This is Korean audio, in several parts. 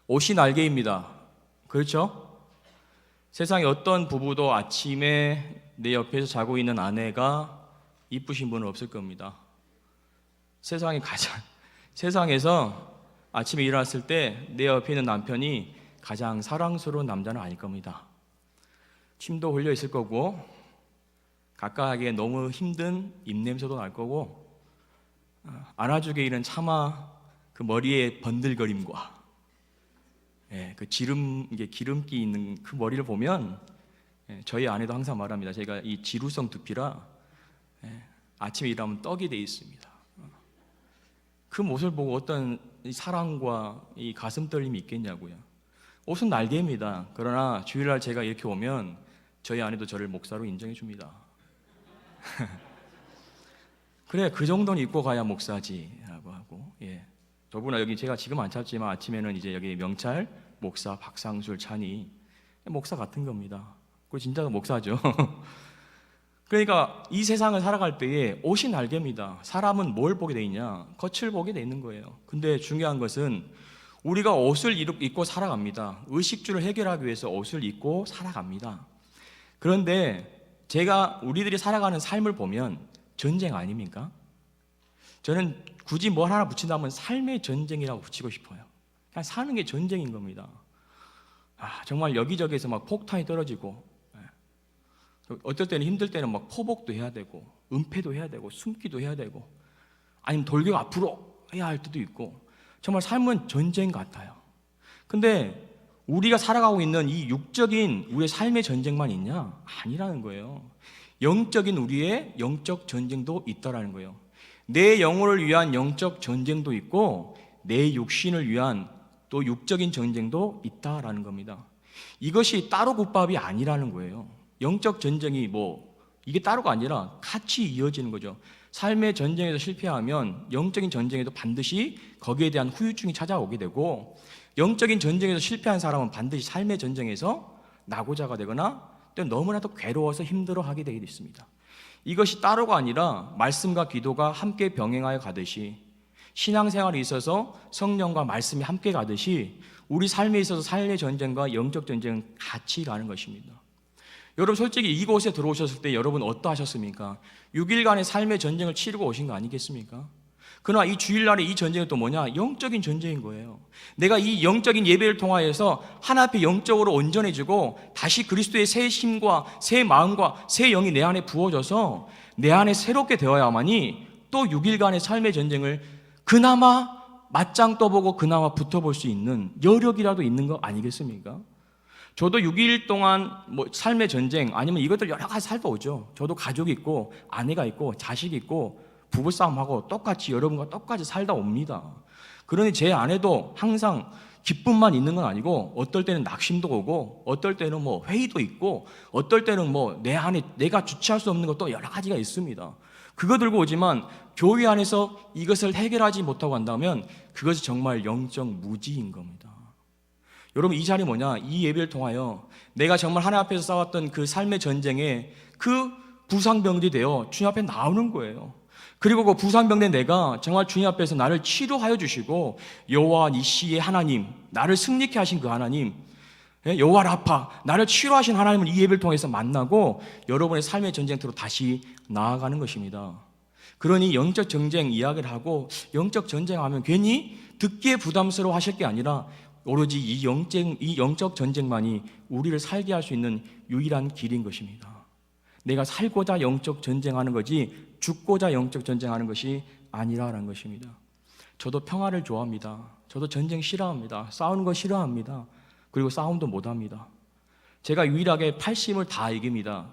옷이 날개입니다. 그렇죠? 세상에 어떤 부부도 아침에 내 옆에서 자고 있는 아내가 이쁘신 분은 없을 겁니다. 세상에서 아침에 일어났을 때 내 옆에 있는 남편이 가장 사랑스러운 남자는 아닐 겁니다. 침도 흘려 있을 거고, 가까하게 너무 힘든 입냄새도 날 거고, 안아주기에는 차마 그 머리의 번들거림과 그 기름기 있는 그 머리를 보면, 저희 아내도 항상 말합니다. 제가 이 지루성 두피라 아침에 일어나면 떡이 돼 있습니다. 그 모습을 보고 어떤 이 사랑과 이 가슴 떨림이 있겠냐고요. 옷은 날개입니다. 그러나 주일날 제가 이렇게 오면 저희 아내도 저를 목사로 인정해 줍니다. 그래, 그 정도는 입고 가야 목사지라고 하고, 더구나 여기 제가 지금 안 찾지만 아침에는 이제 여기 명찰 목사 박상술 찬이 목사 같은 겁니다. 그거 진짜 목사죠. 그러니까 이 세상을 살아갈 때에 옷이 날개입니다. 사람은 뭘 보게 돼 있냐? 겉을 보게 돼 있는 거예요. 근데 중요한 것은 우리가 옷을 입고 살아갑니다. 의식주를 해결하기 위해서 옷을 입고 살아갑니다. 그런데 우리들이 살아가는 삶을 보면 전쟁 아닙니까? 저는 굳이 뭘 하나 붙인다면 삶의 전쟁이라고 붙이고 싶어요. 그냥 사는 게 전쟁인 겁니다. 정말 여기저기에서 막 폭탄이 떨어지고, 어떨 때는 힘들 때는 막 포복도 해야 되고, 은폐도 해야 되고, 숨기도 해야 되고, 아니면 돌격 앞으로 해야 할 때도 있고, 정말 삶은 전쟁 같아요. 근데 우리가 살아가고 있는 이 육적인 우리의 삶의 전쟁만 있냐? 아니라는 거예요. 영적인 우리의 영적 전쟁도 있다라는 거예요. 내 영혼을 위한 영적 전쟁도 있고, 내 육신을 위한 또 육적인 전쟁도 있다라는 겁니다. 이것이 따로 국밥이 아니라는 거예요. 영적 전쟁이 이게 따로가 아니라 같이 이어지는 거죠. 삶의 전쟁에서 실패하면 영적인 전쟁에도 반드시 거기에 대한 후유증이 찾아오게 되고, 영적인 전쟁에서 실패한 사람은 반드시 삶의 전쟁에서 낙오자가 되거나 또 너무나도 괴로워서 힘들어하게 되게 있습니다. 이것이 따로가 아니라 말씀과 기도가 함께 병행하여 가듯이, 신앙생활에 있어서 성령과 말씀이 함께 가듯이 우리 삶에 있어서 삶의 전쟁과 영적 전쟁은 같이 가는 것입니다. 여러분, 솔직히 이곳에 들어오셨을 때 여러분 어떠하셨습니까? 6일간의 삶의 전쟁을 치르고 오신 거 아니겠습니까? 그러나 이 주일날의 이 전쟁은 또 뭐냐? 영적인 전쟁인 거예요. 내가 이 영적인 예배를 통하여서 하나 앞에 영적으로 온전해지고 다시 그리스도의 새 심과 새 마음과 새 영이 내 안에 부어져서 내 안에 새롭게 되어야만이 또 6일간의 삶의 전쟁을 그나마 맞짱 떠보고 그나마 붙어볼 수 있는 여력이라도 있는 거 아니겠습니까? 저도 6일 동안 삶의 전쟁 아니면 이것들 여러 가지 살펴오죠. 저도 가족이 있고 아내가 있고 자식이 있고 부부싸움하고 똑같이 여러분과 똑같이 살다 옵니다. 그러니 제 안에도 항상 기쁨만 있는 건 아니고, 어떨 때는 낙심도 오고, 어떨 때는 회의도 있고, 어떨 때는 내 안에 내가 주체할 수 없는 것도 여러 가지가 있습니다. 그거 들고 오지만 교회 안에서 이것을 해결하지 못하고 한다면 그것이 정말 영적 무지인 겁니다. 여러분, 이 자리 뭐냐? 이 예배를 통하여 내가 정말 하나님 앞에서 싸웠던 그 삶의 전쟁에 그 부상병들이 되어 주님 앞에 나오는 거예요. 그리고 그 부상병된 내가 정말 주님 앞에서 나를 치료하여 주시고, 여호와 니시의 하나님, 나를 승리케 하신 그 하나님, 여호와 라파, 나를 치료하신 하나님을 이 예배를 통해서 만나고 여러분의 삶의 전쟁터로 다시 나아가는 것입니다. 그러니 영적 전쟁 이야기를 하고, 영적 전쟁하면 괜히 듣기에 부담스러워 하실 게 아니라 오로지 이 영적 전쟁만이 우리를 살게 할 수 있는 유일한 길인 것입니다. 내가 살고자 영적 전쟁하는 거지 죽고자 영적 전쟁하는 것이 아니라는 것입니다. 저도 평화를 좋아합니다. 저도 전쟁 싫어합니다. 싸우는 거 싫어합니다. 그리고 싸움도 못합니다. 제가 유일하게 팔심을 다 이깁니다.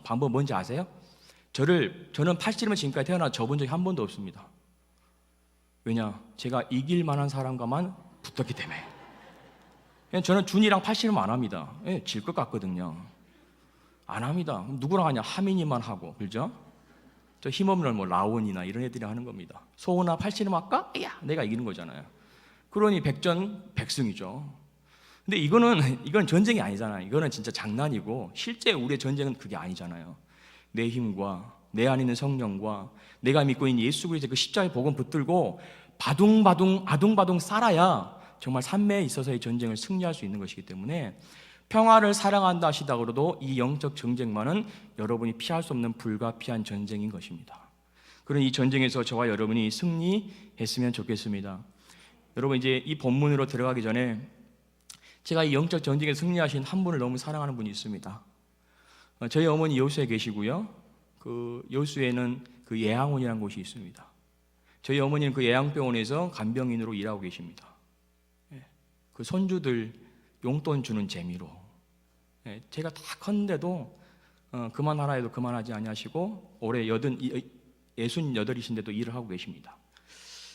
방법 뭔지 아세요? 저는 팔심을 지금까지 태어나 져본 적이 한 번도 없습니다. 왜냐? 제가 이길 만한 사람과만 붙었기 때문에. 저는 준이랑 팔씨름 안 합니다. 질 것 같거든요. 안 합니다. 누구랑 하냐? 하민이만 하고, 그죠? 저 힘없는 라온이나 이런 애들이 하는 겁니다. 소은아 팔씨름 할까? 야, 내가 이기는 거잖아요. 그러니 백전백승이죠. 근데 이건 전쟁이 아니잖아요. 이거는 진짜 장난이고, 실제 우리의 전쟁은 그게 아니잖아요. 내 힘과 내 안에 있는 성령과 내가 믿고 있는 예수 그리스도의 그 십자가의 복음 붙들고 바둥바둥 아둥바둥 살아야 정말 삶에 있어서의 전쟁을 승리할 수 있는 것이기 때문에 평화를 사랑한다 하시다고도 이 영적 전쟁만은 여러분이 피할 수 없는 불가피한 전쟁인 것입니다. 그런 이 전쟁에서 저와 여러분이 승리했으면 좋겠습니다. 여러분, 이제 이 본문으로 들어가기 전에 제가 이 영적 전쟁에 승리하신 한 분을 너무 사랑하는 분이 있습니다. 저희 어머니 여수에 계시고요. 그 여수에는 그 예양원이라는 곳이 있습니다. 저희 어머니는 그 예양병원에서 간병인으로 일하고 계십니다. 그 손주들 용돈 주는 재미로 제가 다 컸는데도 그만하라 해도 그만하지 아니하시고 올해 68이신데도 일을 하고 계십니다.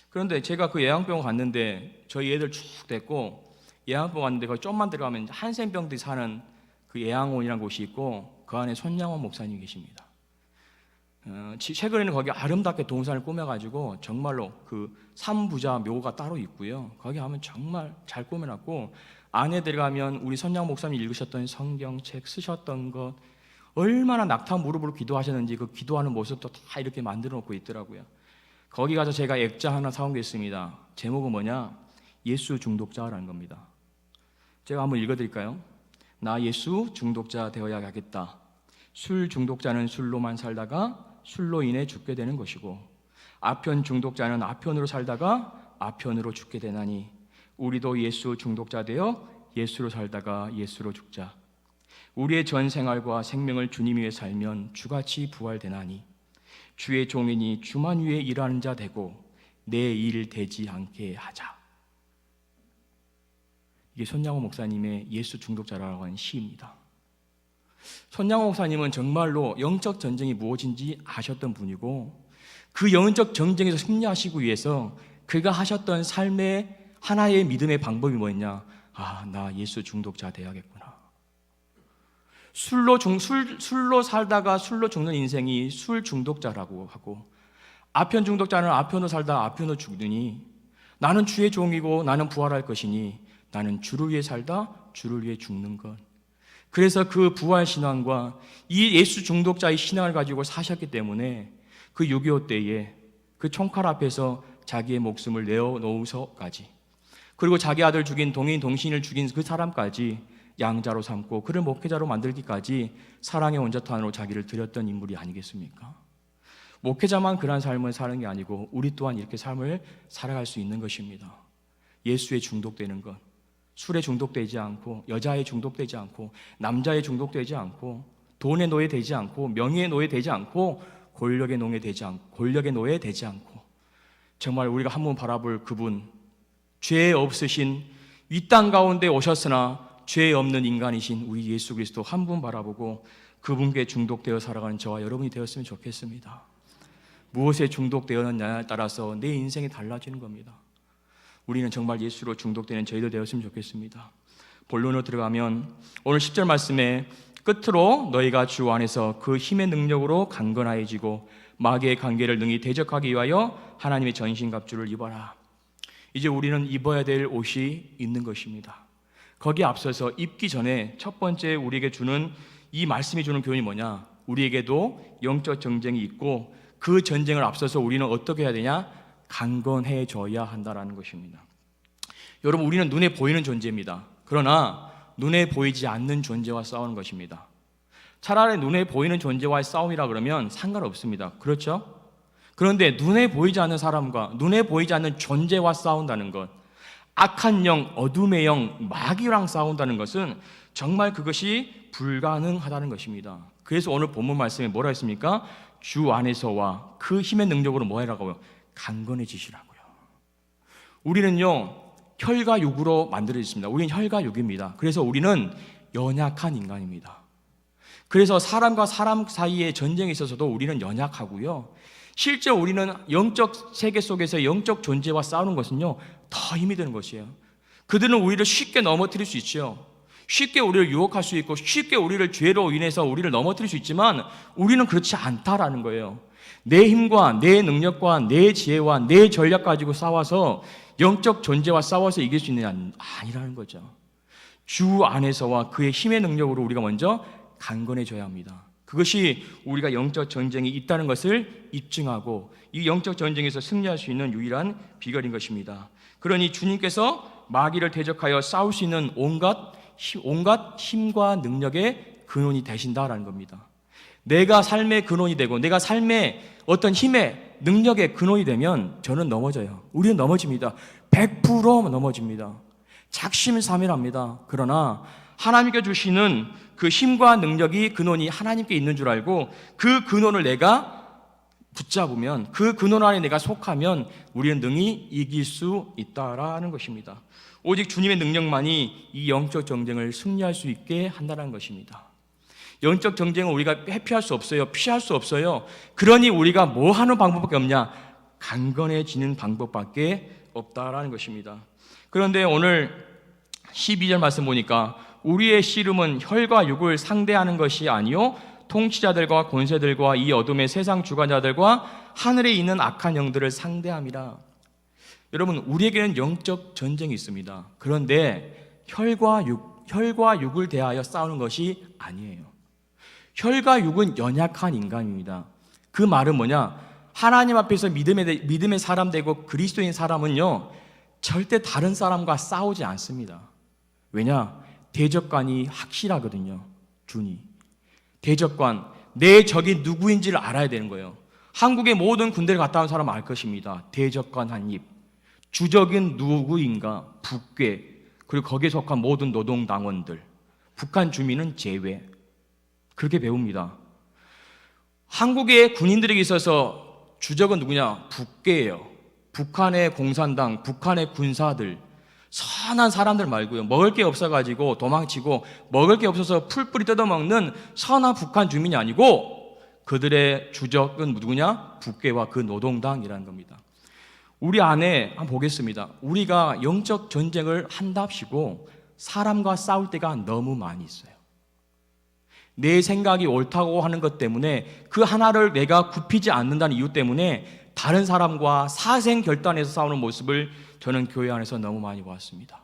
그런데 제가 그 예양병원 갔는데 저희 애들 쭉 됐고 예양병원 갔는데 거기 좀만 들어가면 한센병들이 사는 그 예양원이라는 곳이 있고 그 안에 손양원 목사님이 계십니다. 최근에는 거기 아름답게 동산을 꾸며가지고 정말로 그 삼부자 묘가 따로 있고요. 거기 가면 정말 잘 꾸며놨고 안에 들어가면 우리 손양 목사님 읽으셨던 성경책 쓰셨던 것 얼마나 낙타 무릎으로 기도하셨는지 그 기도하는 모습도 다 이렇게 만들어 놓고 있더라고요. 거기 가서 제가 액자 하나 사온 게 있습니다. 제목은 뭐냐? 예수 중독자라는 겁니다. 제가 한번 읽어드릴까요? 나 예수 중독자 되어야겠다. 술 중독자는 술로만 살다가 술로 인해 죽게 되는 것이고 아편 중독자는 아편으로 살다가 아편으로 죽게 되나니 우리도 예수 중독자 되어 예수로 살다가 예수로 죽자. 우리의 전 생활과 생명을 주님 위해 살면 주같이 부활되나니 주의 종이니 주만 위해 일하는 자 되고 내 일 되지 않게 하자. 이게 손양호 목사님의 예수 중독자라고 하는 시입니다. 손양호 목사님은 정말로 영적 전쟁이 무엇인지 아셨던 분이고 그 영적 전쟁에서 승리하시기 위해서 그가 하셨던 삶의 하나의 믿음의 방법이 뭐였냐? 나 예수 중독자 돼야겠구나. 술로 살다가 술로 죽는 인생이 술 중독자라고 하고 아편 중독자는 아편으로 살다가 아편으로 죽느니 나는 주의 종이고 나는 부활할 것이니 나는 주를 위해 살다 주를 위해 죽는 것. 그래서 그 부활 신앙과 이 예수 중독자의 신앙을 가지고 사셨기 때문에 그 6.25 때에 그 총칼 앞에서 자기의 목숨을 내어놓으서까지 그리고 자기 아들 죽인 동신을 죽인 그 사람까지 양자로 삼고 그를 목회자로 만들기까지 사랑의 온전탄으로 자기를 드렸던 인물이 아니겠습니까? 목회자만 그런 삶을 사는 게 아니고 우리 또한 이렇게 삶을 살아갈 수 있는 것입니다. 예수에 중독되는 것, 술에 중독되지 않고 여자에 중독되지 않고 남자에 중독되지 않고 돈의 노예되지 않고 명예의 노예되지 않고 권력의 노예되지 않고 정말 우리가 한번 바라볼 그분, 죄 없으신 이 땅 가운데 오셨으나 죄 없는 인간이신 우리 예수 그리스도 한 분 바라보고 그분께 중독되어 살아가는 저와 여러분이 되었으면 좋겠습니다. 무엇에 중독되었느냐에 따라서 내 인생이 달라지는 겁니다. 우리는 정말 예수로 중독되는 저희들 되었으면 좋겠습니다. 본론으로 들어가면 오늘 10절 말씀에 끝으로 너희가 주 안에서 그 힘의 능력으로 강건하여지고 마귀의 관계를 능히 대적하기 위하여 하나님의 전신갑주를 입어라. 이제 우리는 입어야 될 옷이 있는 것입니다. 거기에 앞서서 입기 전에 첫 번째 우리에게 주는 이 말씀이 주는 교훈이 뭐냐? 우리에게도 영적 전쟁이 있고 그 전쟁을 앞서서 우리는 어떻게 해야 되냐? 강건해져야 한다라는 것입니다. 여러분, 우리는 눈에 보이는 존재입니다. 그러나 눈에 보이지 않는 존재와 싸우는 것입니다. 차라리 눈에 보이는 존재와의 싸움이라 그러면 상관없습니다. 그렇죠? 그런데 눈에 보이지 않는 사람과 눈에 보이지 않는 존재와 싸운다는 것, 악한 영, 어둠의 영, 마귀랑 싸운다는 것은 정말 그것이 불가능하다는 것입니다. 그래서 오늘 본문 말씀에 뭐라 했습니까? 주 안에서와 그 힘의 능력으로 뭐 해라고요? 강건해지시라고요. 우리는요 혈과 육으로 만들어졌습니다. 우리는 혈과 육입니다. 그래서 우리는 연약한 인간입니다. 그래서 사람과 사람 사이의 전쟁에 있어서도 우리는 연약하고요, 실제 우리는 영적 세계 속에서 영적 존재와 싸우는 것은요 더 힘이 드는 것이에요. 그들은 우리를 쉽게 넘어뜨릴 수 있죠. 쉽게 우리를 유혹할 수 있고 쉽게 우리를 죄로 인해서 우리를 넘어뜨릴 수 있지만 우리는 그렇지 않다라는 거예요. 내 힘과 내 능력과 내 지혜와 내 전략 가지고 싸워서 영적 존재와 싸워서 이길 수 있는 게 아니라는 거죠. 주 안에서와 그의 힘의 능력으로 우리가 먼저 강건해져야 합니다. 그것이 우리가 영적 전쟁이 있다는 것을 입증하고 이 영적 전쟁에서 승리할 수 있는 유일한 비결인 것입니다. 그러니 주님께서 마귀를 대적하여 싸울 수 있는 온갖 힘과 능력의 근원이 되신다라는 겁니다. 내가 삶의 근원이 되고 내가 삶의 어떤 힘의 능력의 근원이 되면 저는 넘어져요. 우리는 넘어집니다. 100% 넘어집니다. 작심삼일합니다. 그러나 하나님께 주시는 그 힘과 능력이 근원이 하나님께 있는 줄 알고 그 근원을 내가 붙잡으면, 그 근원 안에 내가 속하면 우리는 능히 이길 수 있다라는 것입니다. 오직 주님의 능력만이 이 영적 전쟁을 승리할 수 있게 한다는 것입니다. 영적 전쟁은 우리가 회피할 수 없어요. 피할 수 없어요. 그러니 우리가 뭐 하는 방법밖에 없냐? 강건해지는 방법밖에 없다라는 것입니다. 그런데 오늘 12절 말씀 보니까 우리의 씨름은 혈과 육을 상대하는 것이 아니요 통치자들과 권세들과 이 어둠의 세상 주관자들과 하늘에 있는 악한 영들을 상대함이라. 여러분, 우리에게는 영적 전쟁이 있습니다. 그런데 혈과 육을 대하여 싸우는 것이 아니에요. 혈과 육은 연약한 인간입니다. 그 말은 뭐냐? 하나님 앞에서 믿음의 사람 되고 그리스도인 사람은요, 절대 다른 사람과 싸우지 않습니다. 왜냐? 대적관이 확실하거든요. 준이 대적관, 내 적이 누구인지를 알아야 되는 거예요. 한국의 모든 군대를 갔다 온 사람은 알 것입니다. 대적관 한 입, 주적인 누구인가, 북괴, 그리고 거기에 속한 모든 노동당원들, 북한 주민은 제외. 그렇게 배웁니다. 한국의 군인들에게 있어서 주적은 누구냐? 북괴예요. 북한의 공산당, 북한의 군사들, 선한 사람들 말고요, 먹을 게 없어가지고 도망치고 먹을 게 없어서 풀뿌리 뜯어먹는 선한 북한 주민이 아니고 그들의 주적은 누구냐? 북괴와 그 노동당이라는 겁니다. 우리 안에 한번 보겠습니다. 우리가 영적 전쟁을 한답시고 사람과 싸울 때가 너무 많이 있어요. 내 생각이 옳다고 하는 것 때문에 그 하나를 내가 굽히지 않는다는 이유 때문에 다른 사람과 사생결단해서 싸우는 모습을 저는 교회 안에서 너무 많이 보았습니다.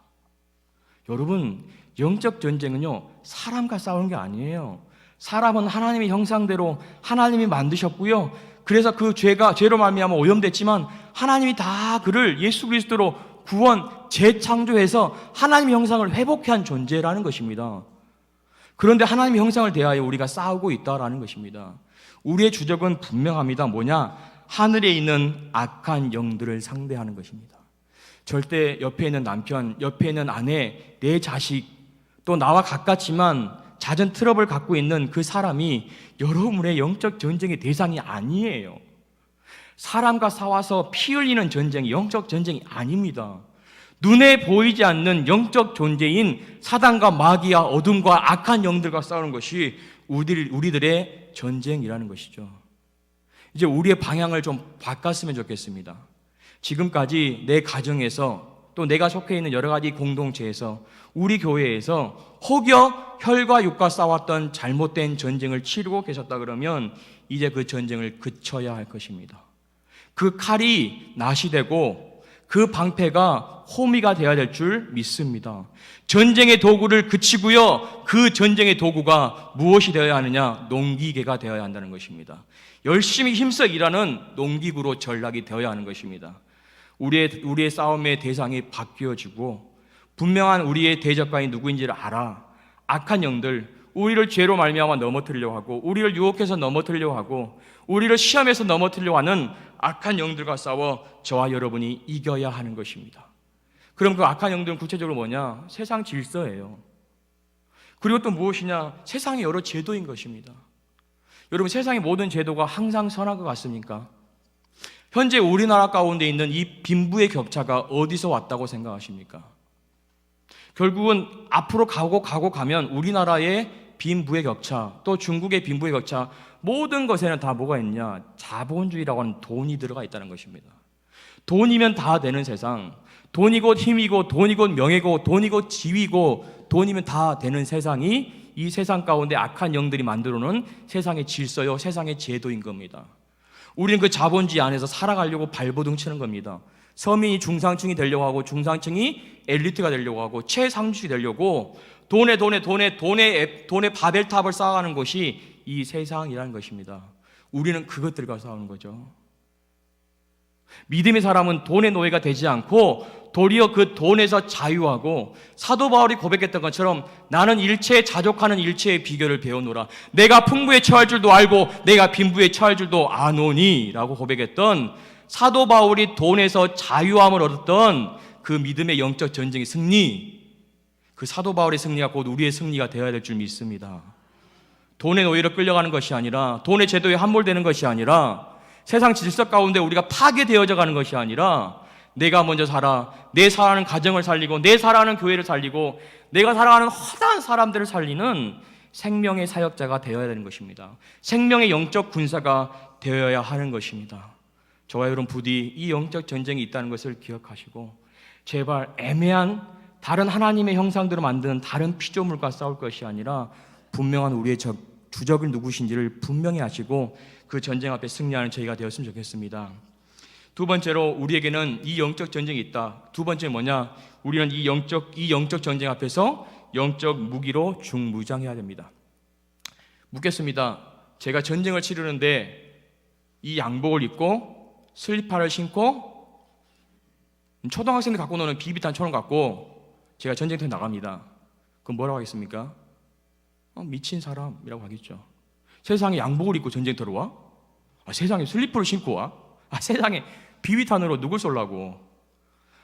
여러분, 영적 전쟁은요, 사람과 싸우는 게 아니에요. 사람은 하나님의 형상대로 하나님이 만드셨고요, 그래서 그 죄로 말미암아 오염됐지만 하나님이 다 그를 예수 그리스도로 구원, 재창조해서 하나님의 형상을 회복해 한 존재라는 것입니다. 그런데 하나님의 형상을 대하여 우리가 싸우고 있다라는 것입니다. 우리의 주적은 분명합니다. 뭐냐? 하늘에 있는 악한 영들을 상대하는 것입니다. 절대 옆에 있는 남편, 옆에 있는 아내, 내 자식, 또 나와 가깝지만 잦은 트러블을 갖고 있는 그 사람이 여러분의 영적 전쟁의 대상이 아니에요. 사람과 싸워서 피 흘리는 전쟁이 영적 전쟁이 아닙니다. 눈에 보이지 않는 영적 존재인 사단과 마귀와 어둠과 악한 영들과 싸우는 것이 우리들의 전쟁이라는 것이죠. 이제 우리의 방향을 좀 바꿨으면 좋겠습니다. 지금까지 내 가정에서 또 내가 속해 있는 여러 가지 공동체에서 우리 교회에서 혹여 혈과 육과 싸웠던 잘못된 전쟁을 치르고 계셨다 그러면 이제 그 전쟁을 그쳐야 할 것입니다. 그 칼이 낫이 되고 그 방패가 호미가 되어야 될 줄 믿습니다. 전쟁의 도구를 그치고요, 그 전쟁의 도구가 무엇이 되어야 하느냐? 농기계가 되어야 한다는 것입니다. 열심히 힘써 일하는 농기구로 전락이 되어야 하는 것입니다. 우리의 싸움의 대상이 바뀌어지고 분명한 우리의 대적관이 누구인지를 알아. 악한 영들, 우리를 죄로 말미암아 넘어뜨리려고 하고 우리를 유혹해서 넘어뜨리려고 하고 우리를 시험해서 넘어뜨리려고 하는 악한 영들과 싸워 저와 여러분이 이겨야 하는 것입니다. 그럼 그 악한 영들은 구체적으로 뭐냐? 세상 질서예요. 그리고 또 무엇이냐? 세상의 여러 제도인 것입니다. 여러분, 세상의 모든 제도가 항상 선한 것 같습니까? 현재 우리나라 가운데 있는 이 빈부의 격차가 어디서 왔다고 생각하십니까? 결국은 앞으로 가면 우리나라의 빈부의 격차, 또 중국의 빈부의 격차, 모든 것에는 다 뭐가 있냐? 자본주의라고 하는 돈이 들어가 있다는 것입니다. 돈이면 다 되는 세상, 돈이 곧 힘이고 돈이 곧 명예고 돈이 곧 지위고 돈이면 다 되는 세상이 이 세상 가운데 악한 영들이 만들어 놓은 세상의 질서요, 세상의 제도인 겁니다. 우리는 그 자본주의 안에서 살아가려고 발버둥 치는 겁니다. 서민이 중상층이 되려고 하고 중상층이 엘리트가 되려고 하고 최상층이 되려고 돈에 바벨탑을 쌓아가는 것이 이 세상이라는 것입니다. 우리는 그것들과 싸우는 거죠. 믿음의 사람은 돈의 노예가 되지 않고 도리어 그 돈에서 자유하고 사도 바울이 고백했던 것처럼 나는 일체에 자족하는 일체의 비결을 배우노라. 내가 풍부에 처할 줄도 알고 내가 빈부에 처할 줄도 아노니 라고 고백했던 사도 바울이 돈에서 자유함을 얻었던 그 믿음의 영적 전쟁의 승리, 그 사도 바울의 승리가 곧 우리의 승리가 되어야 될 줄 믿습니다. 돈의 노예로 끌려가는 것이 아니라, 돈의 제도에 함몰되는 것이 아니라, 세상 질서 가운데 우리가 파괴되어져 가는 것이 아니라, 내가 먼저 살아, 내 살아가는 가정을 살리고 내 살아가는 교회를 살리고 내가 살아가는 허다한 사람들을 살리는 생명의 사역자가 되어야 되는 것입니다. 생명의 영적 군사가 되어야 하는 것입니다. 저와 여러분 부디 이 영적 전쟁이 있다는 것을 기억하시고 제발 애매한 다른 하나님의 형상들을 만드는 다른 피조물과 싸울 것이 아니라 분명한 우리의 주적을 누구신지를 분명히 아시고 그 전쟁 앞에 승리하는 저희가 되었으면 좋겠습니다. 두 번째로 우리에게는 이 영적 전쟁이 있다. 두 번째 뭐냐? 우리는 이 영적 전쟁 앞에서 영적 무기로 중무장해야 됩니다. 묻겠습니다. 제가 전쟁을 치르는데 이 양복을 입고 슬리퍼를 신고 초등학생들 갖고 노는 비비탄 총을 갖고 제가 전쟁터에 나갑니다. 그럼 뭐라고 하겠습니까? 미친 사람이라고 하겠죠. 세상에 양복을 입고 전쟁터로 와? 세상에 슬리퍼를 신고 와? 세상에 비비탄으로 누굴 쏠라고?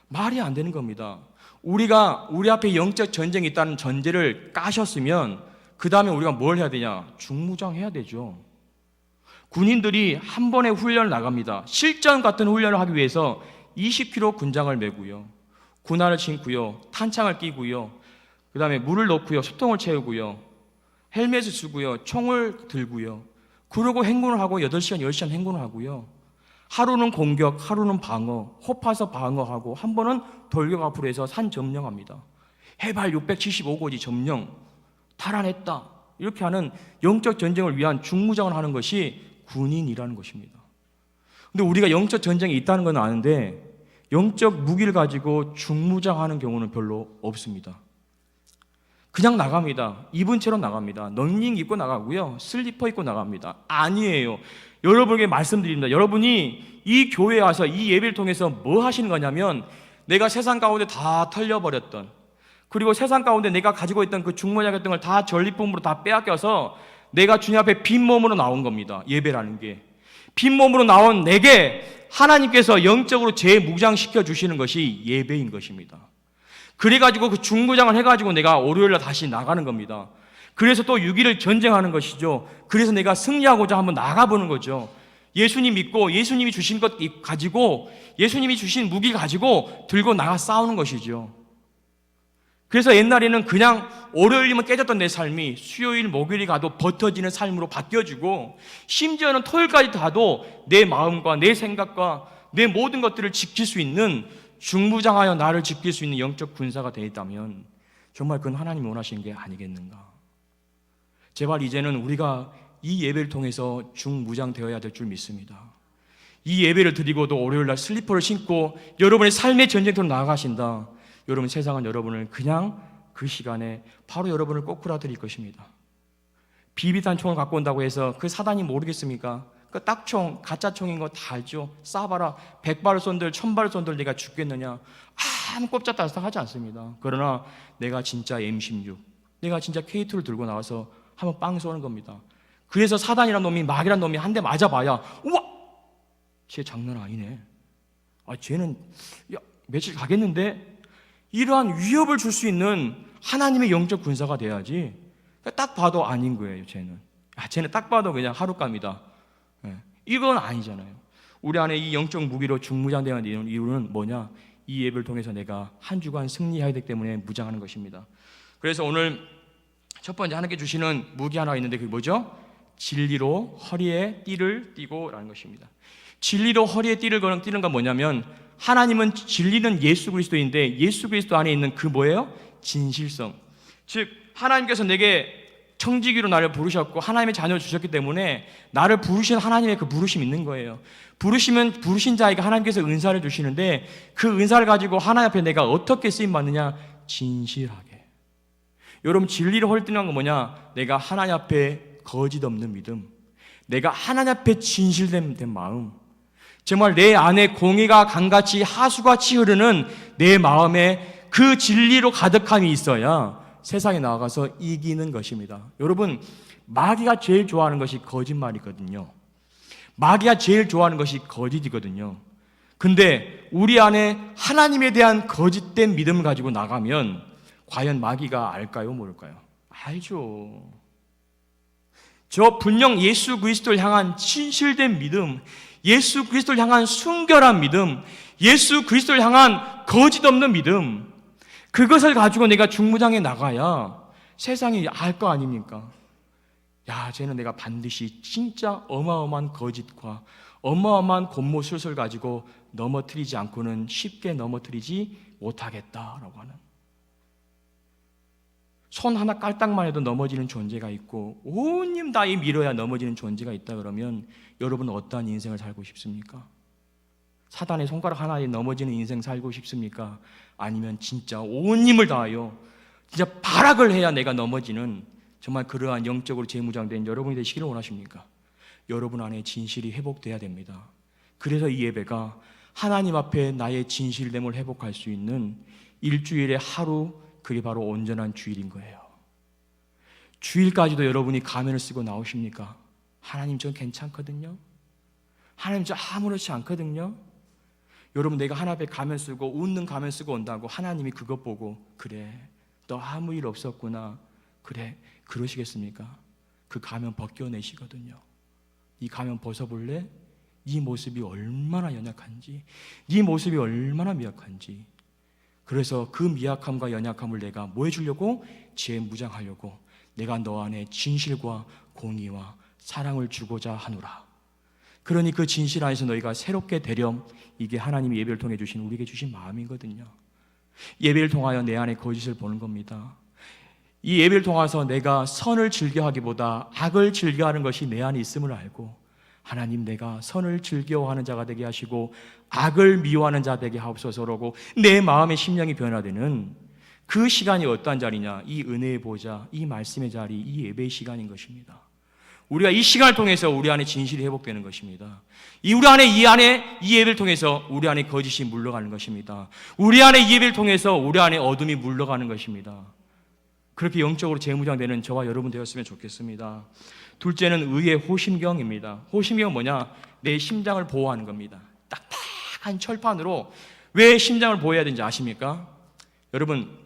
말이 안 되는 겁니다. 우리가 우리 앞에 영적 전쟁이 있다는 전제를 까셨으면 그 다음에 우리가 뭘 해야 되냐? 중무장해야 되죠. 군인들이 한 번에 훈련을 나갑니다. 실전 같은 훈련을 하기 위해서 20kg 군장을 메고요, 군화를 신고요, 탄창을 끼고요, 그 다음에 물을 넣고요, 소통을 채우고요, 헬멧을 쓰고요, 총을 들고요, 그러고 행군을 하고 8시간, 10시간 행군을 하고요. 하루는 공격, 하루는 방어, 호파서 방어하고 한 번은 돌격 앞으로 해서 산 점령합니다. 해발 675고지 점령, 탈환했다. 이렇게 하는 영적 전쟁을 위한 중무장을 하는 것이 군인이라는 것입니다. 근데 우리가 영적 전쟁이 있다는 건 아는데 영적 무기를 가지고 중무장하는 경우는 별로 없습니다. 그냥 나갑니다. 입은 채로 나갑니다. 런닝 입고 나가고요, 슬리퍼 입고 나갑니다. 아니에요. 여러분에게 말씀드립니다. 여러분이 이 교회에 와서 이 예배를 통해서 뭐 하시는 거냐면 내가 세상 가운데 다 털려버렸던, 그리고 세상 가운데 내가 가지고 있던 그 중무장 같은 걸 다 전리품으로 다 빼앗겨서 내가 주님 앞에 빈몸으로 나온 겁니다. 예배라는 게. 빈몸으로 나온 내게 하나님께서 영적으로 재무장시켜 주시는 것이 예배인 것입니다. 그래가지고 그 중무장을 해가지고 내가 월요일날 다시 나가는 겁니다. 그래서 또 6일을 전쟁하는 것이죠. 그래서 내가 승리하고자 한번 나가보는 거죠. 예수님 믿고 예수님이 주신 것 가지고, 예수님이 주신 무기 가지고 들고 나가 싸우는 것이죠. 그래서 옛날에는 그냥 월요일이면 깨졌던 내 삶이 수요일, 목요일이 가도 버텨지는 삶으로 바뀌어지고, 심지어는 토요일까지 가도 내 마음과 내 생각과 내 모든 것들을 지킬 수 있는, 중무장하여 나를 지킬 수 있는 영적 군사가 되어 있다면 정말 그건 하나님이 원하시는 게 아니겠는가. 제발 이제는 우리가 이 예배를 통해서 중무장되어야 될 줄 믿습니다. 이 예배를 드리고도 월요일날 슬리퍼를 신고 여러분의 삶의 전쟁터로 나아가신다. 여러분, 세상은 여러분을 그냥 그 시간에 바로 여러분을 꼬꾸라뜨릴 것입니다. 비비탄 총을 갖고 온다고 해서 그 사단이 모르겠습니까? 그 딱총, 가짜 총인 거 다 알죠. 쏴봐라, 100발을 쏜들 1000발을 쏜들 내가 죽겠느냐, 아무 꼼짝달싹 하지 않습니다. 그러나 내가 진짜 M16, 내가 진짜 K2를 들고 나와서 한번 빵 쏘는 겁니다. 그래서 사단이란 놈이, 마귀란 놈이 한 대 맞아봐야 우와, 쟤 장난 아니네, 쟤는 며칠 가겠는데, 이러한 위협을 줄 수 있는 하나님의 영적 군사가 돼야지. 딱 봐도 아닌 거예요. 쟤는 딱 봐도 그냥 하룻감이다. 이건 아니잖아요. 우리 안에 이 영적 무기로 중무장되는 이유는 뭐냐? 이 예배를 통해서 내가 한 주간 승리해야 되기 때문에 무장하는 것입니다. 그래서 오늘 첫 번째 하나님께 주시는 무기 하나가 있는데 그게 뭐죠? 진리로 허리에 띠를 띠고 라는 것입니다. 진리로 허리에 띠를 띠는 건 뭐냐면, 하나님은 진리는 예수 그리스도인데 예수 그리스도 안에 있는 그 뭐예요? 진실성. 즉 하나님께서 내게 청지기로 나를 부르셨고 하나님의 자녀를 주셨기 때문에 나를 부르신 하나님의 그 부르심이 있는 거예요. 부르시면 부르신 자에게 하나님께서 은사를 주시는데 그 은사를 가지고 하나님 앞에 내가 어떻게 쓰임받느냐? 진실하게. 여러분, 진리를 헐뜯는 건 뭐냐? 내가 하나님 앞에 거짓 없는 믿음, 내가 하나님 앞에 진실된 마음, 정말 내 안에 공의가 강같이 하수같이 흐르는 내 마음에 그 진리로 가득함이 있어야 세상에 나아가서 이기는 것입니다. 여러분, 마귀가 제일 좋아하는 것이 거짓말이거든요. 마귀가 제일 좋아하는 것이 거짓이거든요. 근데 우리 안에 하나님에 대한 거짓된 믿음을 가지고 나가면 과연 마귀가 알까요? 모를까요? 알죠. 저 분명 예수 그리스도를 향한 진실된 믿음, 예수 그리스도를 향한 순결한 믿음, 예수 그리스도를 향한 거짓 없는 믿음, 그것을 가지고 내가 중무장에 나가야 세상이 알 거 아닙니까? 야, 쟤는 내가 반드시 진짜 어마어마한 거짓과 어마어마한 곤모술술 가지고 넘어뜨리지 않고는 쉽게 넘어뜨리지 못하겠다라고 하는, 손 하나 깔딱만 해도 넘어지는 존재가 있고 온 힘 다해 밀어야 넘어지는 존재가 있다 그러면 여러분은 어떠한 인생을 살고 싶습니까? 사단의 손가락 하나에 넘어지는 인생 살고 싶습니까? 아니면 진짜 온 힘을 다하여 진짜 발악을 해야 내가 넘어지는 정말 그러한 영적으로 재무장된 여러분이 되시기를 원하십니까? 여러분 안에 진실이 회복돼야 됩니다. 그래서 이 예배가 하나님 앞에 나의 진실됨을 회복할 수 있는 일주일에 하루, 그게 바로 온전한 주일인 거예요. 주일까지도 여러분이 가면을 쓰고 나오십니까? 하나님 전 괜찮거든요. 하나님 저 아무렇지 않거든요. 여러분, 내가 하나님 앞에 가면 쓰고 웃는 가면 쓰고 온다고 하나님이 그것 보고 그래 너 아무 일 없었구나 그래 그러시겠습니까? 그 가면 벗겨내시거든요. 이 가면 벗어볼래? 네 모습이 얼마나 연약한지, 네 모습이 얼마나 미약한지. 그래서 그 미약함과 연약함을 내가 뭐 해주려고? 재무장하려고 내가 너 안에 진실과 공의와 사랑을 주고자 하노라. 그러니 그 진실 안에서 너희가 새롭게 되렴. 이게 하나님이 예배를 통해 주신 우리에게 주신 마음이거든요. 예배를 통하여 내 안에 거짓을 보는 겁니다. 이 예배를 통해서 내가 선을 즐겨하기보다 악을 즐겨하는 것이 내 안에 있음을 알고, 하나님 내가 선을 즐겨하는 자가 되게 하시고 악을 미워하는 자 되게 하옵소서라고 내 마음의 심령이 변화되는 그 시간이 어떠한 자리냐? 이 은혜의 보좌, 이 말씀의 자리, 이 예배의 시간인 것입니다. 우리가 이 시간을 통해서 우리 안에 진실이 회복되는 것입니다. 우리 안에 이 예배를 통해서 우리 안에 거짓이 물러가는 것입니다. 우리 안에 이 예배를 통해서 우리 안에 어둠이 물러가는 것입니다. 그렇게 영적으로 재무장되는 저와 여러분 되었으면 좋겠습니다. 둘째는 의의 호심경입니다. 호심경은 뭐냐? 내 심장을 보호하는 겁니다. 딱딱한 철판으로 왜 심장을 보호해야 되는지 아십니까? 여러분,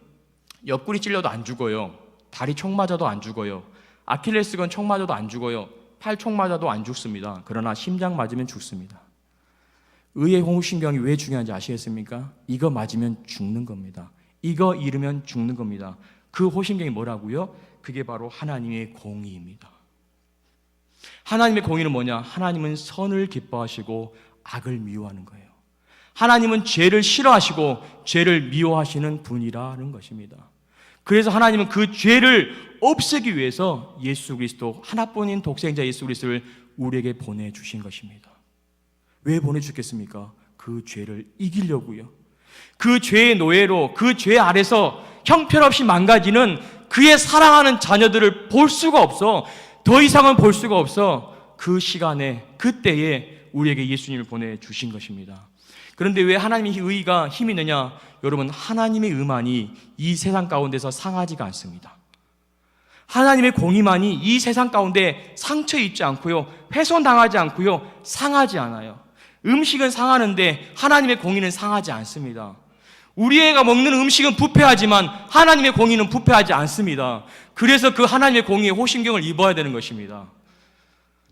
옆구리 찔려도 안 죽어요. 다리 총 맞아도 안 죽어요. 아킬레스건 총 맞아도 안 죽어요. 팔 총 맞아도 안 죽습니다. 그러나 심장 맞으면 죽습니다. 의의 호심경이 왜 중요한지 아시겠습니까? 이거 맞으면 죽는 겁니다. 이거 잃으면 죽는 겁니다. 그 호심경이 뭐라고요? 그게 바로 하나님의 공의입니다. 하나님의 공의는 뭐냐? 하나님은 선을 기뻐하시고 악을 미워하는 거예요. 하나님은 죄를 싫어하시고 죄를 미워하시는 분이라는 것입니다. 그래서 하나님은 그 죄를 없애기 위해서 예수 그리스도, 하나뿐인 독생자 예수 그리스도를 우리에게 보내주신 것입니다. 왜 보내주셨겠습니까? 그 죄를 이기려고요. 그 죄의 노예로, 그 죄 아래서 형편없이 망가지는 그의 사랑하는 자녀들을 볼 수가 없어. 더 이상은 볼 수가 없어. 그 시간에, 그때에 우리에게 예수님을 보내주신 것입니다. 그런데 왜 하나님의 의의가 힘이 있느냐? 여러분, 하나님의 의만이 이 세상 가운데서 상하지가 않습니다. 하나님의 공의만이 이 세상 가운데 상처 입지 않고요, 훼손당하지 않고요, 상하지 않아요. 음식은 상하는데 하나님의 공의는 상하지 않습니다. 우리 애가 먹는 음식은 부패하지만 하나님의 공의는 부패하지 않습니다. 그래서 그 하나님의 공의의 호심경을 입어야 되는 것입니다.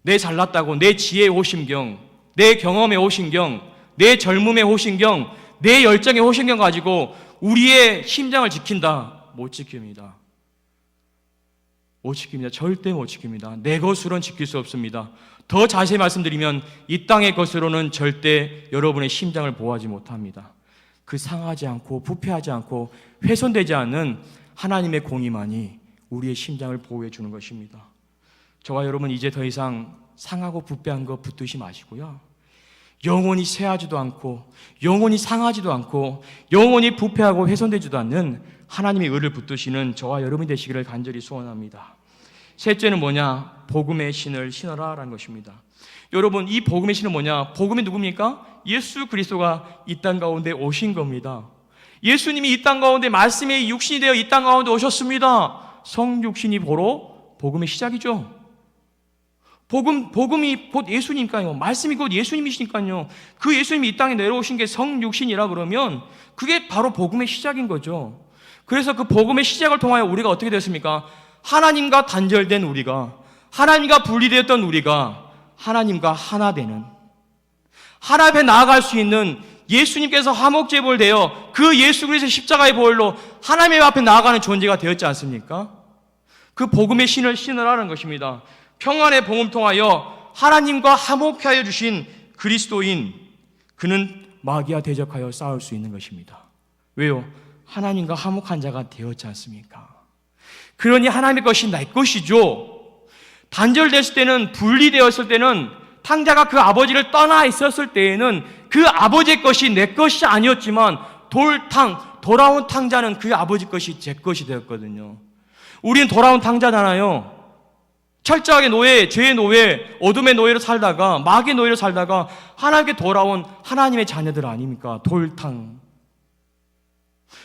내 잘났다고 내 지혜의 호심경, 내 경험의 호심경, 내 젊음의 호심경, 내 열정의 호심경 가지고 우리의 심장을 지킨다? 못 지킵니다. 못 지킵니다. 절대 못 지킵니다. 내 것으로는 지킬 수 없습니다. 더 자세히 말씀드리면 이 땅의 것으로는 절대 여러분의 심장을 보호하지 못합니다. 그 상하지 않고 부패하지 않고 훼손되지 않는 하나님의 공의만이 우리의 심장을 보호해 주는 것입니다. 저와 여러분, 이제 더 이상 상하고 부패한 거 붙들지 마시고요, 영원히 쇠하지도 않고 영원히 상하지도 않고 영원히 부패하고 훼손되지도 않는 하나님의 의를 붙드시는 저와 여러분이 되시기를 간절히 소원합니다. 셋째는 뭐냐? 복음의 신을 신어라 라는 것입니다. 여러분, 이 복음의 신은 뭐냐? 복음이 누굽니까? 예수 그리스도가 이 땅 가운데 오신 겁니다. 예수님이 이 땅 가운데 말씀의 육신이 되어 이 땅 가운데 오셨습니다. 성육신이 바로 복음의 시작이죠. 복음이 곧 예수님이니까요. 말씀이 곧 예수님이시니까요. 그 예수님이 이 땅에 내려오신 게 성육신이라 그러면 그게 바로 복음의 시작인 거죠. 그래서 그 복음의 시작을 통하여 우리가 어떻게 됐습니까? 하나님과 단절된 우리가, 하나님과 분리되었던 우리가 하나님과 하나 되는, 하나님 앞에 나아갈 수 있는, 예수님께서 화목제물 되어 그 예수 그리스도의 십자가의 보혈로 하나님 앞에 나아가는 존재가 되었지 않습니까? 그 복음의 신을 신으라는 것입니다. 평안의 복음 통하여 하나님과 화목케 하여 주신 그리스도인, 그는 마귀와 대적하여 싸울 수 있는 것입니다. 왜요? 하나님과 화목한 자가 되었지 않습니까? 그러니 하나님의 것이 내 것이죠. 단절됐을 때는, 분리되었을 때는, 탕자가 그 아버지를 떠나 있었을 때에는 그 아버지의 것이 내 것이 아니었지만 돌아온 탕자는 그 아버지 것이 제 것이 되었거든요. 우리는 돌아온 탕자잖아요. 철저하게 죄의 노예, 어둠의 노예로 살다가, 마귀의 노예로 살다가 하나님께 돌아온 하나님의 자녀들 아닙니까? 돌탕.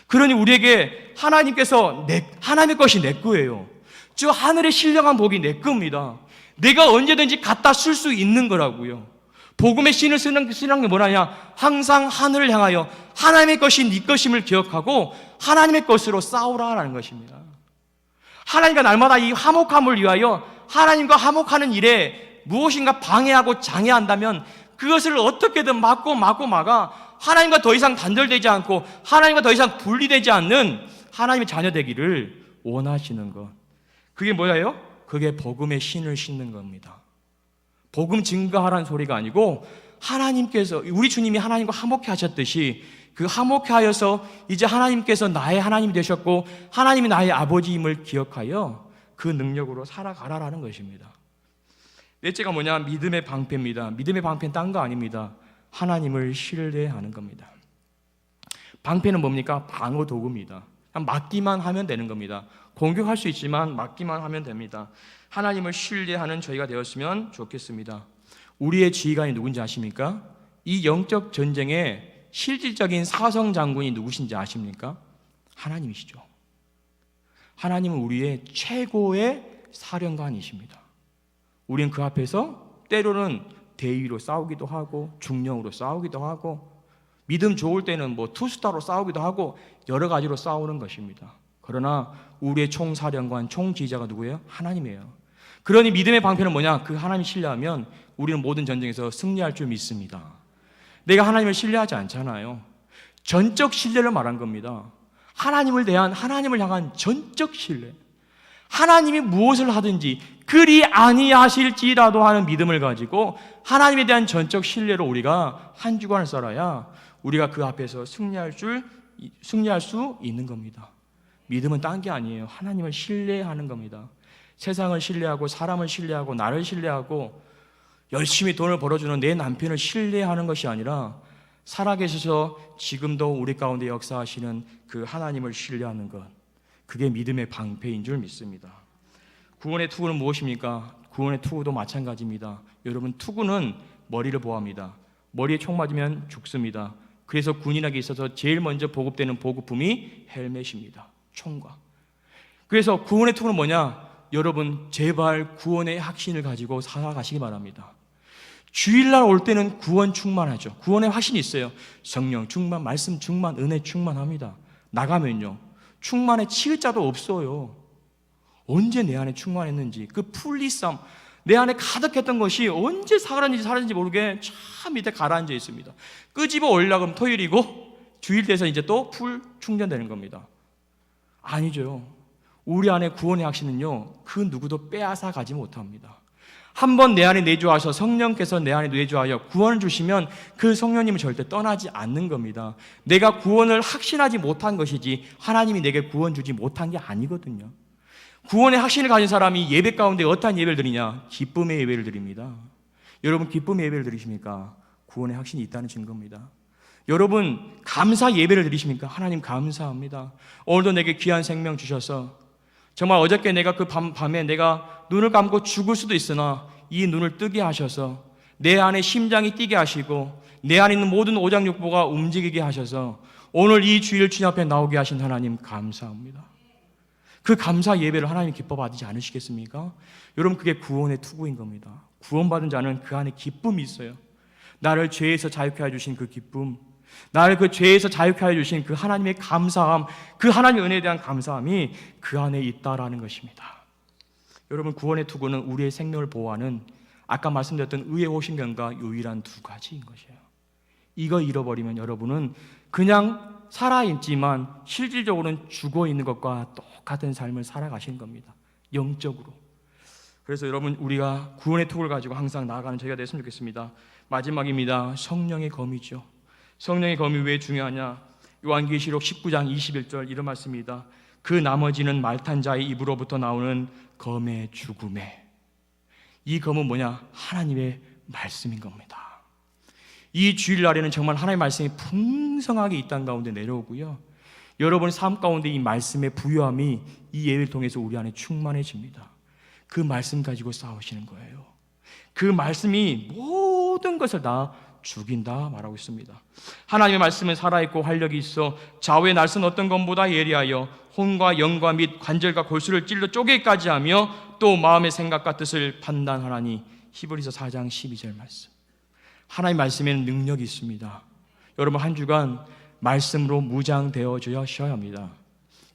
그러니 우리에게 하나님께서 하나님의 것이 내 거예요. 저 하늘의 신령한 복이 내 겁니다. 내가 언제든지 갖다 쓸 수 있는 거라고요. 복음의 신을 쓰는 게 뭐냐냐? 항상 하늘을 향하여 하나님의 것이 네 것임을 기억하고 하나님의 것으로 싸우라라는 것입니다. 하나님과 날마다 이 화목함을 위하여 하나님과 화목하는 일에 무엇인가 방해하고 장애한다면 그것을 어떻게든 막아 하나님과 더 이상 단절되지 않고 하나님과 더 이상 분리되지 않는 하나님의 자녀 되기를 원하시는 것. 그게 뭐예요? 그게 복음의 신을 신는 겁니다. 복음 증거하라는 소리가 아니고 하나님께서, 우리 주님이 하나님과 화목케 하셨듯이 그 화목케 하여서 이제 하나님께서 나의 하나님이 되셨고 하나님이 나의 아버지임을 기억하여 그 능력으로 살아가라라는 것입니다. 넷째가 뭐냐? 믿음의 방패입니다. 믿음의 방패는 딴 거 아닙니다. 하나님을 신뢰하는 겁니다. 방패는 뭡니까? 방어 도구입니다. 그냥 막기만 하면 되는 겁니다. 공격할 수 있지만 막기만 하면 됩니다. 하나님을 신뢰하는 저희가 되었으면 좋겠습니다. 우리의 지휘관이 누군지 아십니까? 이 영적 전쟁의 실질적인 사성 장군이 누구신지 아십니까? 하나님이시죠. 하나님은 우리의 최고의 사령관이십니다. 우리는 그 앞에서 때로는 대위로 싸우기도 하고 중령으로 싸우기도 하고 믿음 좋을 때는 투스타로 싸우기도 하고 여러 가지로 싸우는 것입니다. 그러나 우리의 총사령관, 총지휘자가 누구예요? 하나님이에요. 그러니 믿음의 방패는 뭐냐? 그 하나님 신뢰하면 우리는 모든 전쟁에서 승리할 줄 믿습니다. 내가 하나님을 신뢰하지 않잖아요. 전적 신뢰를 말한 겁니다. 하나님을 향한 전적 신뢰. 하나님이 무엇을 하든지 그리 아니하실지라도 하는 믿음을 가지고 하나님에 대한 전적 신뢰로 우리가 한 주간을 살아야 우리가 그 앞에서 승리할 수 있는 겁니다. 믿음은 딴 게 아니에요. 하나님을 신뢰하는 겁니다. 세상을 신뢰하고 사람을 신뢰하고 나를 신뢰하고 열심히 돈을 벌어주는 내 남편을 신뢰하는 것이 아니라 살아계셔서 지금도 우리 가운데 역사하시는 그 하나님을 신뢰하는 것, 그게 믿음의 방패인 줄 믿습니다. 구원의 투구는 무엇입니까? 구원의 투구도 마찬가지입니다. 여러분, 투구는 머리를 보호합니다. 머리에 총 맞으면 죽습니다. 그래서 군인에게 있어서 제일 먼저 보급되는 보급품이 헬멧입니다. 총과. 그래서 구원의 투구는 뭐냐? 여러분, 제발 구원의 확신을 가지고 살아가시기 바랍니다. 주일날 올 때는 구원 충만하죠. 구원의 확신이 있어요. 성령 충만, 말씀 충만, 은혜 충만합니다. 나가면요, 충만의 치읓자도 없어요. 언제 내 안에 충만했는지 그 풀리쌈, 내 안에 가득했던 것이 언제 사라졌는지 모르게 참 밑에 가라앉아 있습니다. 끄집어 올라가면 토요일이고 주일 돼서 이제 또 풀 충전되는 겁니다. 아니죠. 우리 안에 구원의 확신은요, 그 누구도 빼앗아 가지 못합니다. 한번 내 안에 내주하셔, 성령께서 내 안에 내주하여 구원을 주시면 그 성령님은 절대 떠나지 않는 겁니다. 내가 구원을 확신하지 못한 것이지 하나님이 내게 구원 주지 못한 게 아니거든요. 구원의 확신을 가진 사람이 예배 가운데 어떠한 예배를 드리냐? 기쁨의 예배를 드립니다. 여러분, 기쁨의 예배를 드리십니까? 구원의 확신이 있다는 증거입니다. 여러분, 감사 예배를 드리십니까? 하나님 감사합니다. 오늘도 내게 귀한 생명 주셔서 정말 어저께 내가 그 밤에 내가 눈을 감고 죽을 수도 있으나 이 눈을 뜨게 하셔서 내 안에 심장이 뛰게 하시고 내 안에 있는 모든 오장육부가 움직이게 하셔서 오늘 이 주일 주님 앞에 나오게 하신 하나님 감사합니다. 그 감사 예배를 하나님 기뻐 받으지 않으시겠습니까? 여러분, 그게 구원의 투구인 겁니다. 구원받은 자는 그 안에 기쁨이 있어요. 나를 죄에서 자유케 하여 주신 그 기쁨, 나를 그 죄에서 자유케 하여 주신 그 하나님의 감사함, 그 하나님의 은혜에 대한 감사함이 그 안에 있다라는 것입니다. 여러분, 구원의 투구는 우리의 생명을 보호하는 아까 말씀드렸던 의의 호신경과 유일한 두 가지인 것이에요. 이거 잃어버리면 여러분은 그냥 살아있지만 실질적으로는 죽어있는 것과 똑같은 삶을 살아가시는 겁니다. 영적으로. 그래서 여러분, 우리가 구원의 투구를 가지고 항상 나아가는 저희가 됐으면 좋겠습니다. 마지막입니다. 성령의 검이죠. 성령의 검이 왜 중요하냐? 요한계시록 19장 21절 이런 말씀입니다. 그 나머지는 말탄 자의 입으로부터 나오는 검의 죽음에. 이 검은 뭐냐? 하나님의 말씀인 겁니다. 이 주일날에는 정말 하나님의 말씀이 풍성하게 이 땅 가운데 내려오고요, 여러분의 삶 가운데 이 말씀의 부유함이 이 예배를 통해서 우리 안에 충만해집니다. 그 말씀 가지고 싸우시는 거예요. 그 말씀이 모든 것을 다 죽인다 말하고 있습니다. 하나님의 말씀은 살아있고 활력이 있어 좌우의 날선 어떤 검보다 예리하여 혼과 영과 및 관절과 골수를 찔러 쪼개기까지 하며 또 마음의 생각과 뜻을 판단하나니. 히브리서 4장 12절 말씀. 하나님의 말씀에는 능력이 있습니다. 여러분, 한 주간 말씀으로 무장되어져야 합니다.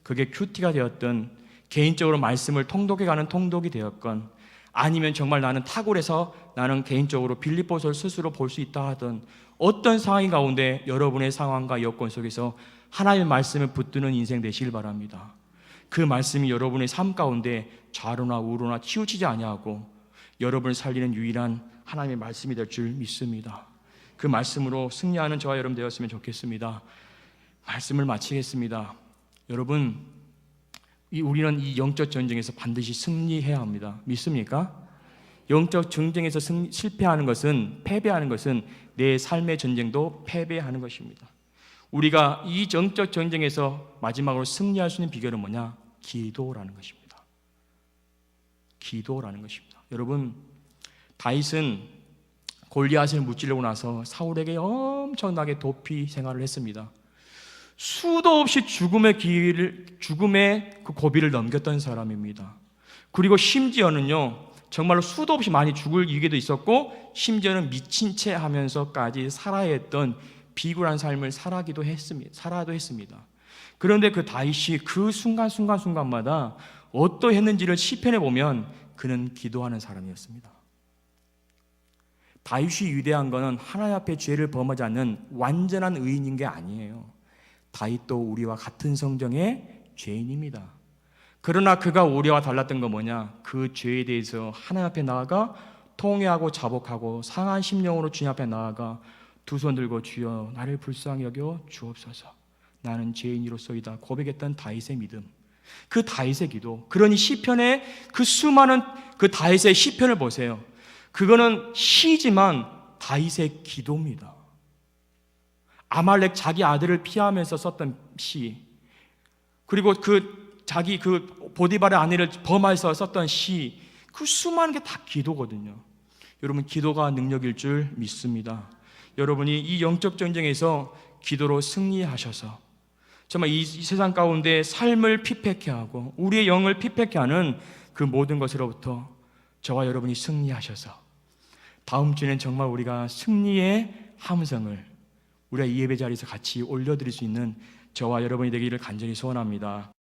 그게 큐티가 되었든 개인적으로 말씀을 통독해가는 통독이 되었건 아니면 정말 나는 탁월해서 나는 개인적으로 빌립보서를 스스로 볼 수 있다 하든 어떤 상황 가운데 여러분의 상황과 여건 속에서 하나님의 말씀을 붙드는 인생 되시길 바랍니다. 그 말씀이 여러분의 삶 가운데 좌로나 우로나 치우치지 아니하고 여러분을 살리는 유일한 하나님의 말씀이 될 줄 믿습니다. 그 말씀으로 승리하는 저와 여러분 되었으면 좋겠습니다. 말씀을 마치겠습니다. 여러분, 우리는 이 영적 전쟁에서 반드시 승리해야 합니다. 믿습니까? 영적 전쟁에서 실패하는 것은, 패배하는 것은 내 삶의 전쟁도 패배하는 것입니다. 우리가 이 영적 전쟁에서 마지막으로 승리할 수 있는 비결은 뭐냐? 기도라는 것입니다. 기도라는 것입니다. 여러분, 다윗은 골리앗을 무찌르고 나서 사울에게 엄청나게 도피 생활을 했습니다. 수도 없이 죽음의 그 고비를 넘겼던 사람입니다. 그리고 심지어는요, 정말로 수도 없이 많이 죽을 위기도 있었고 심지어는 미친 채 하면서까지 살아야 했던 비굴한 삶을 살아도 했습니다. 그런데 그 다윗이 그 순간마다 어떠했는지를 시편에 보면 그는 기도하는 사람이었습니다. 다윗이 위대한 것은 하나님 앞에 죄를 범하지 않는 완전한 의인인 게 아니에요. 다윗도 우리와 같은 성정의 죄인입니다. 그러나 그가 우리와 달랐던 건 뭐냐? 그 죄에 대해서 하나님 앞에 나아가 통회하고 자복하고 상한 심령으로 주님 앞에 나아가 두 손 들고 주여 나를 불쌍히 여겨 주옵소서, 나는 죄인이로소이다 고백했던 다윗의 믿음, 그 다윗의 기도. 그러니 시편의 그 수많은 그 다윗의 시편을 보세요. 그거는 시지만 다윗의 기도입니다. 아말렉 자기 아들을 피하면서 썼던 시, 그리고 자기 보디발의 아내를 범해서 썼던 시, 그 수많은 게 다 기도거든요. 여러분, 기도가 능력일 줄 믿습니다. 여러분이 이 영적 전쟁에서 기도로 승리하셔서 정말 이 세상 가운데 삶을 피폐케 하고 우리의 영을 피폐케 하는 그 모든 것으로부터 저와 여러분이 승리하셔서 다음 주에는 정말 우리가 승리의 함성을 우리가 이 예배 자리에서 같이 올려드릴 수 있는 저와 여러분이 되기를 간절히 소원합니다.